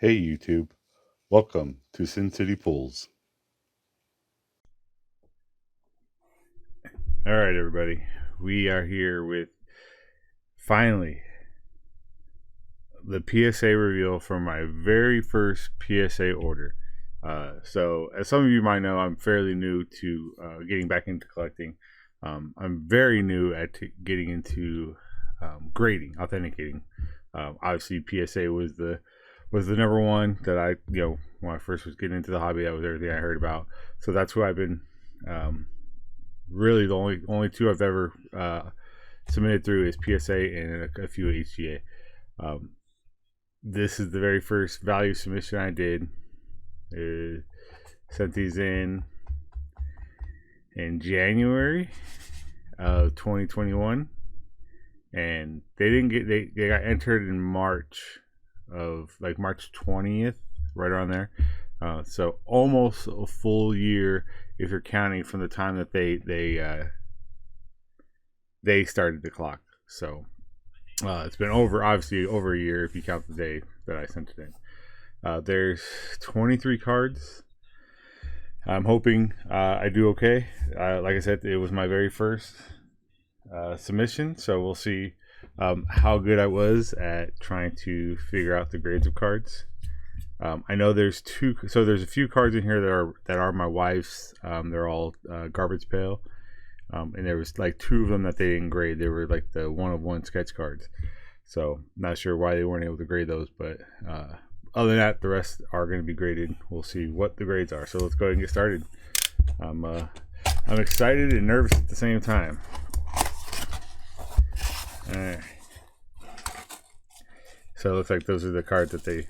Hey YouTube, welcome to Sin City Pools. Alright everybody, we are here with finally the PSA reveal for my very first PSA order. So as some of you might know, I'm fairly new to getting back into collecting. I'm very new at getting into grading, authenticating. Obviously PSA was the number one that I, when I first was getting into the hobby, that was everything I heard about. So that's who I've been, really the only two I've ever submitted through is PSA and a few HGA. This is the very first value submission I did. Sent these in January of 2021, and they got entered in March of March 20th, right around there. So almost a full year if you're counting from the time that they started the clock. So it's been obviously over a year if you count the day that I sent it in. There's 23 cards. I'm hoping I do okay. Like I said, it was my very first submission, so we'll see how good I was at trying to figure out the grades of cards. I know there's a few cards in here that are my wife's. They're all garbage pail, and there was like two of them that they didn't grade. They were like the 1-of-1 sketch cards, so not sure why they weren't able to grade those, but other than that, the rest are going to be graded. We'll see what the grades are. So let's go ahead and get started. I'm excited and nervous at the same time. All right. So it looks like those are the cards that they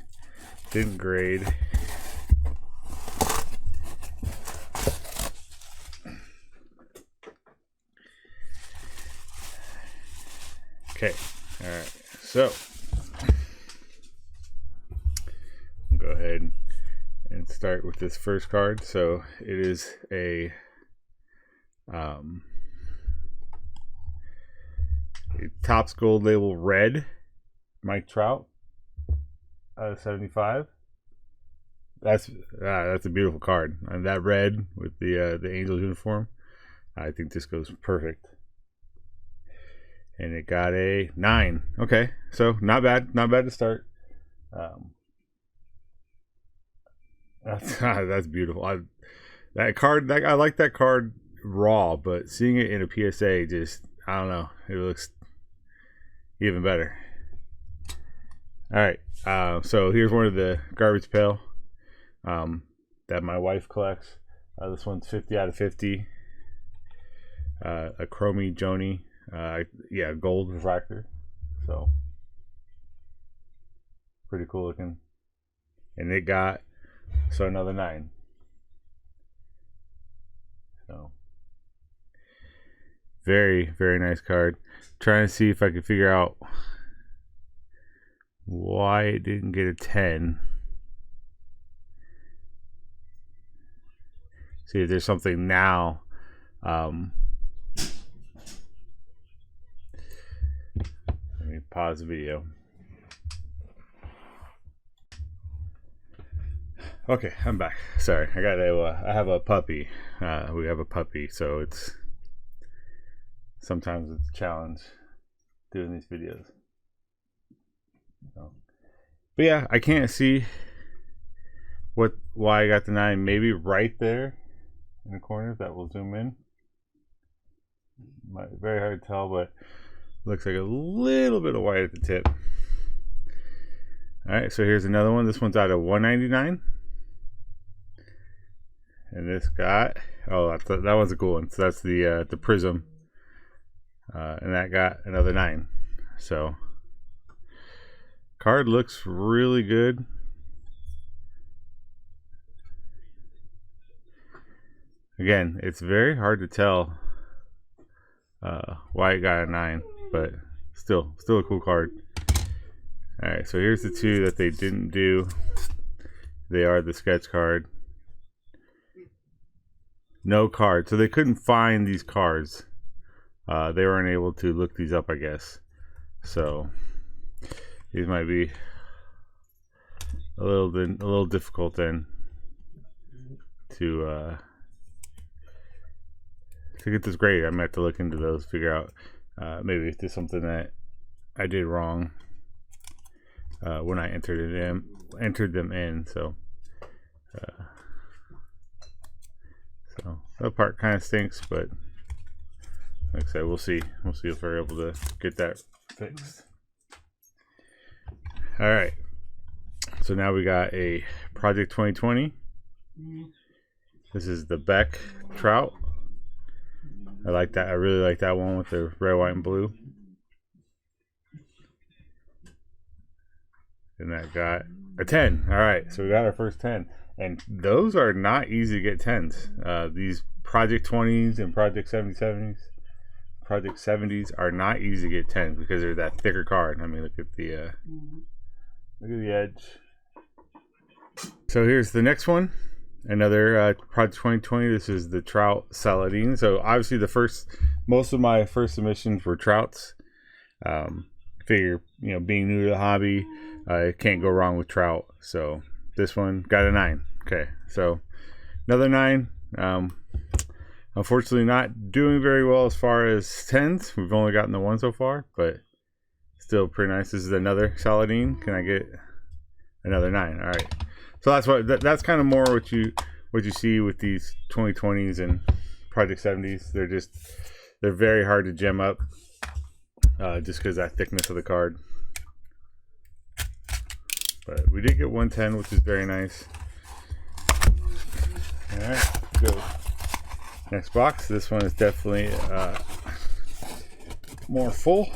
didn't grade. Okay. All right. So I'll go ahead and start with this first card. So it is a Topps Gold Label Red Mike Trout out of 75. That's a beautiful card, and that red with the Angels uniform, I think this goes perfect. And it got a 9. Okay, so not bad to start. That's beautiful. I like that card raw, but seeing it in a PSA, just, I don't know, it looks even better. All right, so here's one of the garbage pail that my wife collects. This one's 50 out of 50. A Chromie Joni, gold refractor. So pretty cool looking. And it got another 9. So very, very nice card. Trying to see if I could figure out why it didn't get a 10. See if there's something now. Let me pause the video. Okay, I'm back. Sorry, I have a puppy. We have a puppy, so sometimes it's a challenge doing these videos. But yeah, I can't see why I got the 9. Maybe right there in the corner, that will zoom in. Very hard to tell, but looks like a little bit of white at the tip. All right, so here's another one. This one's out of 199. And this got, that one's a cool one. So that's the Prism, and that got another 9. So card looks really good. Again, it's very hard to tell why it got a 9, but still a cool card. All right, so here's the two that they didn't do. They are the sketch card. No card, so they couldn't find these cards. They weren't able to look these up, I guess. So these might be a little difficult then to get this grade. I'm gonna have to look into those, figure out maybe if there's something that I did wrong when I entered them in. So that part kind of stinks, but like I said, we'll see if we're able to get that fixed. All right, so now we got a Project 2020. This is the Beck Trout. I like that. I really like that one with the red, white, and blue. And that got a 10. All right, so we got our first 10. And those are not easy to get 10s. These Project 20s and Project 70s are not easy to get 10s because they're that thicker card. I mean, look at the edge. So here's the next one. Another Project 2020. This is the Trout Saladin. So obviously most of my first submissions were Trouts. Figure, being new to the hobby, can't go wrong with Trout. So this one got a 9. Okay, so another 9. Unfortunately not doing very well as far as 10s. We've only gotten the 1 so far, but still pretty nice. This is another Saladin. Can I get another 9? All right. So that's kind of more what you see with these 2020s and Project 70s. They're very hard to gem up, just because of that thickness of the card. But we did get 110, which is very nice. All right, go next box. This one is definitely more full.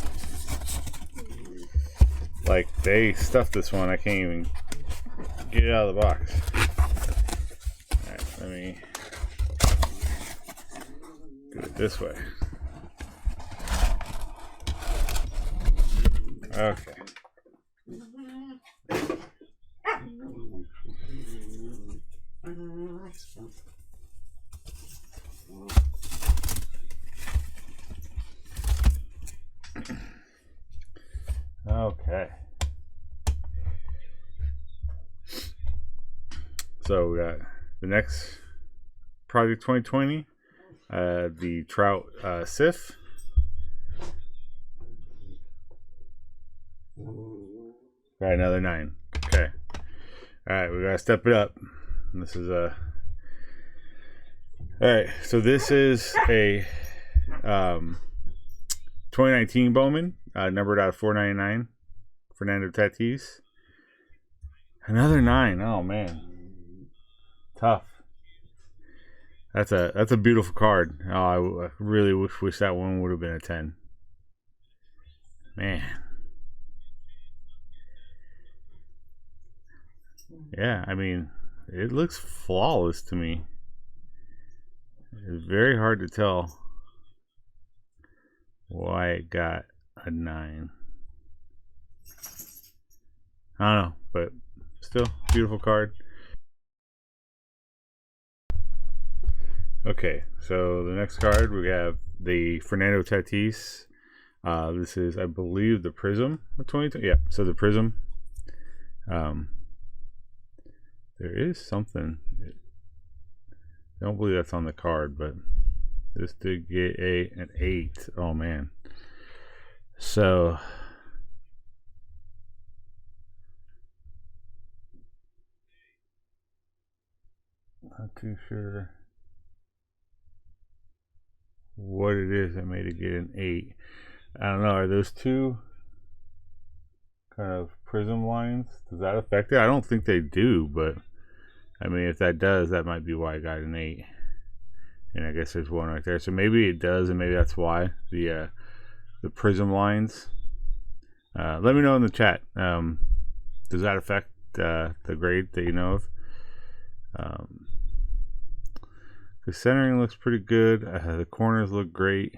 Like, they stuffed this one. I can't even get it out of the box. Alright, let me do it this way. Okay. Okay. So we got the next Project 2020, the Trout Sif. Got another 9. Okay. All right, we gotta step it up. This is a. All right, so this is a 2019 Bowman, numbered out of 499. Fernando Tatis. Another 9. Oh man. Tough. That's a beautiful card. Oh, I really wish that one would have been a 10. Man. Yeah, I mean, it looks flawless to me. It's very hard to tell why it got a 9. I don't know, but still, beautiful card. Okay, so the next card we have the Fernando Tatis. This is, I believe, the Prism of 2020. Yeah, so the Prism. There is something. I don't believe that's on the card, but this did get an 8. Oh man. So not too sure what it is that made it get an 8. I don't know. Are those two kind of prism lines? Does that affect it? I don't think they do, but I mean, if that does, that might be why I got an 8. And I guess there's one right there. So maybe it does, and maybe that's why the prism lines. Let me know in the chat. Does that affect the grade that you know of? The centering looks pretty good. The corners look great.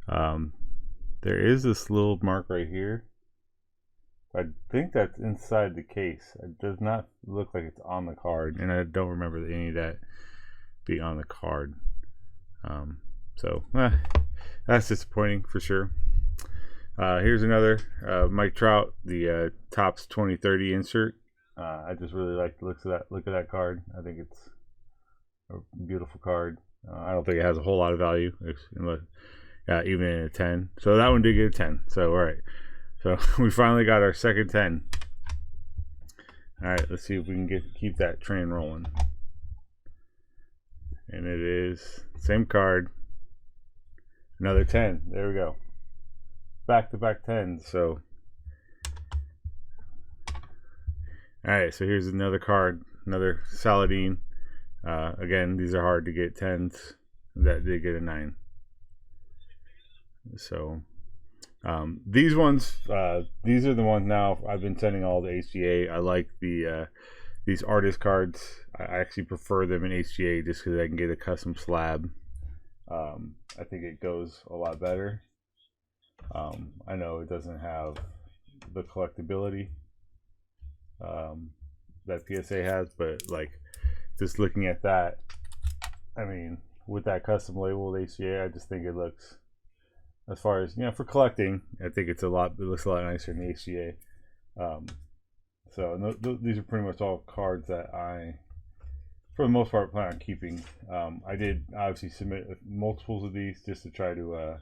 There is this little mark right here. I think that's inside the case. It does not look like it's on the card, and I don't remember any of that being on the card. So that's disappointing for sure. Here's another Mike Trout, the Topps 2030 insert. I just really like the looks of that. Look at that card. I think it's a beautiful card. I don't think it has a whole lot of value, even in a 10. So that one did get a 10. So all right. So we finally got our second 10. All right, let's see if we can keep that train rolling. And it is same card. Another 10. There we go. Back-to-back 10s. So all right, so here's another card, another Saladin. Again, these are hard to get 10s. That did get a 9. So these ones, these are the ones now I've been sending all to HGA. I like these artist cards. I actually prefer them in HGA just because I can get a custom slab. I think it goes a lot better. I know it doesn't have the collectability that PSA has, but like just looking at that, I mean, with that custom label with HGA, I just think it looks, as far as, you know, for collecting, I think it looks a lot nicer in the HGA. So these are pretty much all cards that I, for the most part, plan on keeping. I did obviously submit multiples of these just to try to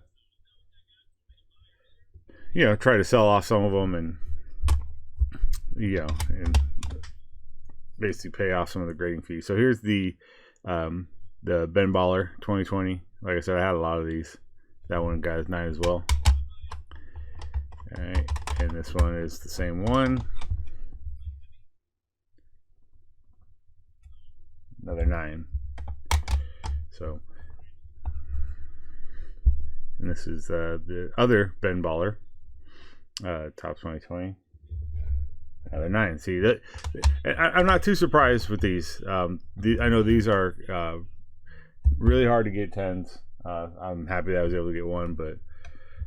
you know, try to sell off some of them, and you know, and basically pay off some of the grading fees. So here's the Ben Baller 2020. Like I said, I had a lot of these. That one got his 9 as well. All right, and this one is the same one. Another 9. So, and this is the other Ben Baller, Topps 2020. Another 9. See that? I'm not too surprised with these. I know these are really hard to get 10s. I'm happy that I was able to get one, but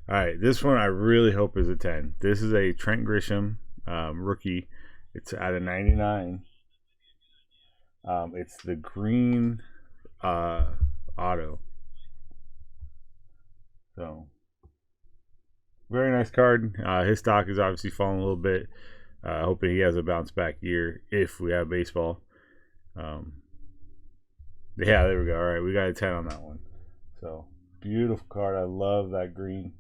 all right, this one I really hope is a 10. This is a Trent Grisham rookie. It's out of 99. It's the green auto. So very nice card. His stock is obviously falling a little bit. Hoping he has a bounce back year if we have baseball. Yeah, there we go. All right, we got a 10 on that one. So beautiful card. I love that green.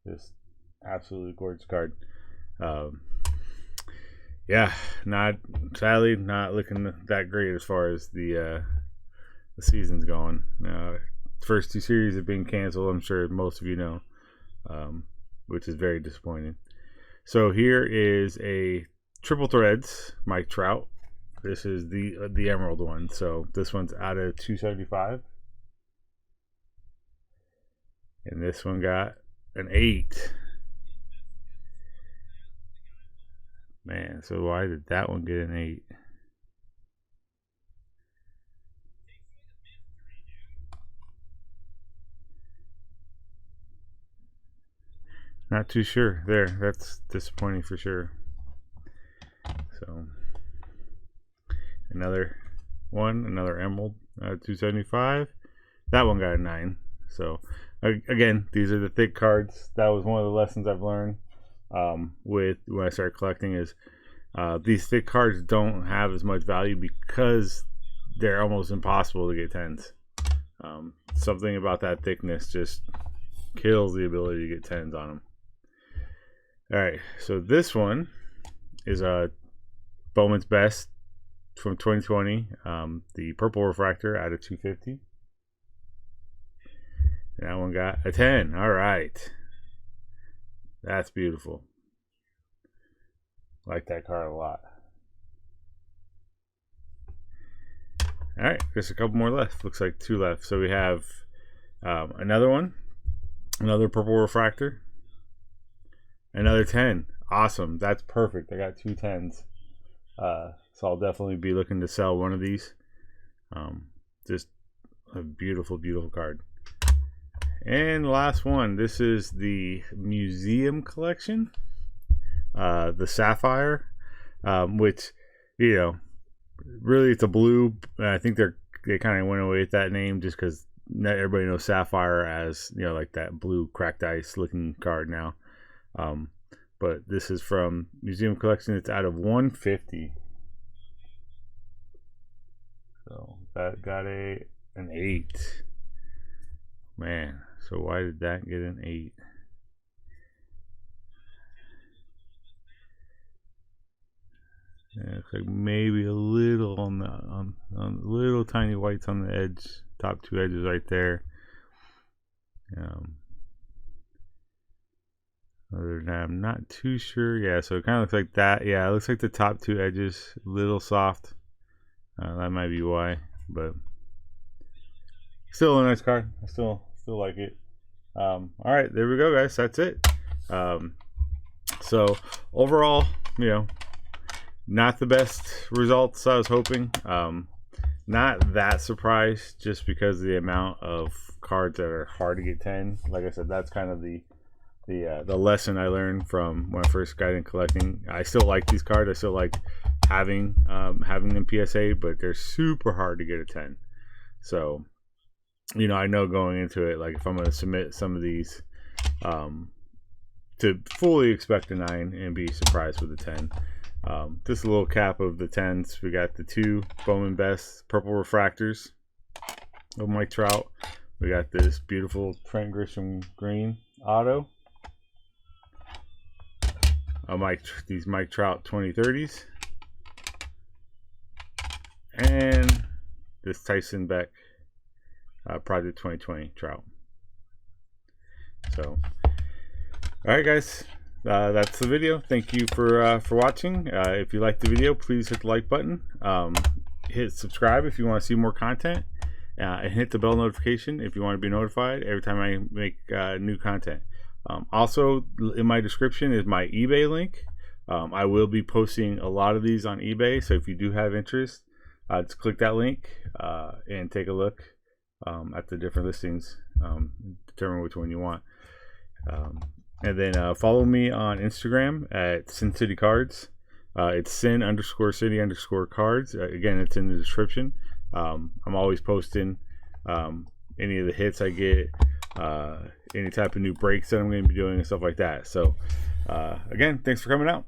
Just absolutely gorgeous card. Yeah, sadly not looking that great as far as the season's going. First 2 series have been canceled. I'm sure most of you know, which is very disappointing. So here is a triple threads Mike Trout. This is the emerald one. So this one's out of 275, and this one got an 8. Man, so why did that one get an 8? Not too sure. There, that's disappointing for sure. So another emerald, 275. That one got a 9. So again, these are the thick cards. That was one of the lessons I've learned with when I started collecting is these thick cards don't have as much value because they're almost impossible to get 10s. Something about that thickness just kills the ability to get 10s on them. All right, so this one is a Bowman's Best from 2020, the purple refractor out of 250. And that one got a 10. All right, that's beautiful. Like that card a lot. All right, there's a couple more left. Looks like 2 left. So we have another one, another purple refractor. Another 10. Awesome. That's perfect. I got 2 10s. So I'll definitely be looking to sell one of these. Just a beautiful, beautiful card. And the last one. This is the museum collection. The Sapphire. Which, you know, really it's a blue. I think they kind of went away with that name just because everybody knows Sapphire as, you know, like that blue cracked ice looking card now. But this is from Museum Collection. It's out of 150. So that got an 8. Man, so why did that get an 8? Yeah, looks like maybe a little on the little tiny whites on the edge, top 2 edges right there. Other than that, I'm not too sure. Yeah, so it kind of looks like that. Yeah, it looks like the top 2 edges a little soft. That might be why, but still a nice card. I still like it. All right, there we go, guys. That's it. So overall, you know, not the best results I was hoping. Not that surprised, just because of the amount of cards that are hard to get 10. Like I said, that's kind of the lesson I learned from when I first got in collecting. I still like these cards. I still like having them PSA, but they're super hard to get a 10. So, you know, I know going into it, like if I'm going to submit some of these, to fully expect a 9 and be surprised with a 10. Just a little cap of the 10s. We got the 2 Bowman Best purple refractors of Mike Trout. We got this beautiful Trent Grisham green auto. These Mike Trout 2030s. And this Tyson Beck Project 2020 Trout. So, all right, guys. That's the video. Thank you for watching. If you liked the video, please hit the like button. Hit subscribe if you want to see more content, and hit the bell notification if you want to be notified every time I make new content. Also, in my description is my eBay link. I will be posting a lot of these on eBay, so if you do have interest, just click that link and take a look at the different listings. Determine which one you want. And then follow me on Instagram at Sin City Cards. It's Sin_City_Cards. Again, it's in the description. I'm always posting any of the hits I get, any type of new breaks that I'm going to be doing and stuff like that. So again, thanks for coming out.